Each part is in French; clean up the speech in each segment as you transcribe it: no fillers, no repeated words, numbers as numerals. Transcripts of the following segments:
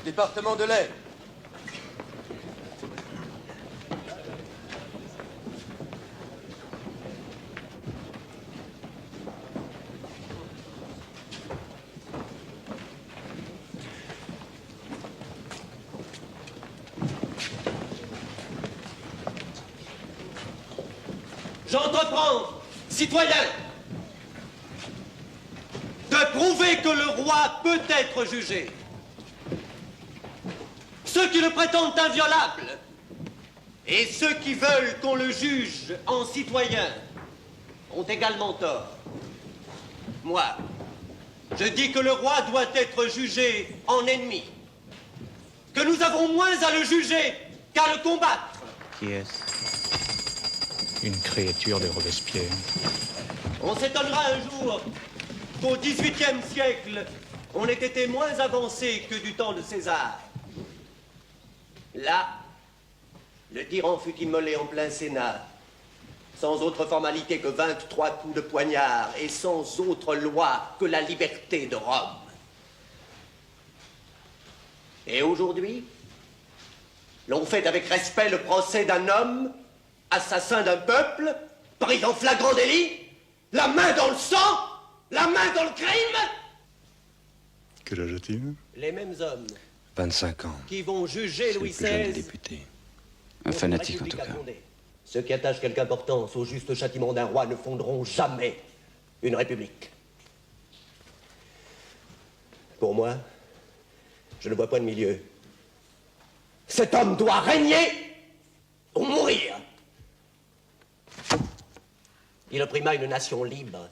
Département de l'Aisne. J'entreprends, citoyens, de prouver que le roi peut être jugé. Ceux qui le prétendent inviolable et ceux qui veulent qu'on le juge en citoyen ont également tort. Moi, je dis que le roi doit être jugé en ennemi, que nous avons moins à le juger qu'à le combattre. Qui est-ce? Une créature de Robespierre. On s'étonnera un jour qu'au XVIIIe siècle, on ait été moins avancé que du temps de César. Là, le tyran fut immolé en plein Sénat, sans autre formalité que 23 coups de poignard et sans autre loi que la liberté de Rome. Et aujourd'hui, l'on fait avec respect le procès d'un homme, assassin d'un peuple, pris en flagrant délit, la main dans le sang, la main dans le crime. Quel âge a-t-il? Les mêmes hommes 25 ans. qui vont juger C'est Louis le plus jeune XVI. député. Un fanatique en tout cas. Ceux qui attachent quelque importance au juste châtiment d'un roi ne fonderont jamais une république. Pour moi, je ne vois point de milieu. Cet homme doit régner ou mourir. Il opprima une nation libre.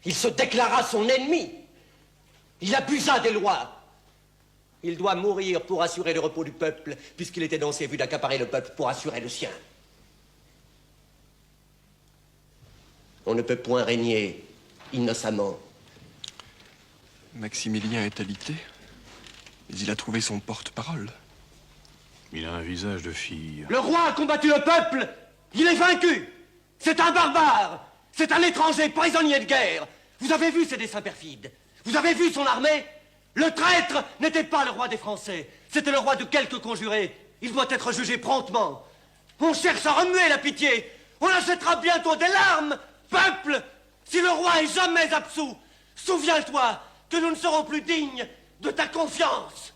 Il se déclara son ennemi. Il abusa des lois. Il doit mourir pour assurer le repos du peuple, puisqu'il était dans ses vues d'accaparer le peuple pour assurer le sien. On ne peut point régner innocemment. Maximilien est alité, mais il a trouvé son porte-parole. Il a un visage de fille. Le roi a combattu le peuple. Il est vaincu. C'est un barbare. C'est un étranger prisonnier de guerre. Vous avez vu ses desseins perfides. Vous avez vu son armée. Le traître n'était pas le roi des Français. C'était le roi de quelques conjurés. Il doit être jugé promptement. On cherche à remuer la pitié. On achètera bientôt des larmes. Peuple, si le roi est jamais absous, souviens-toi que nous ne serons plus dignes de ta confiance.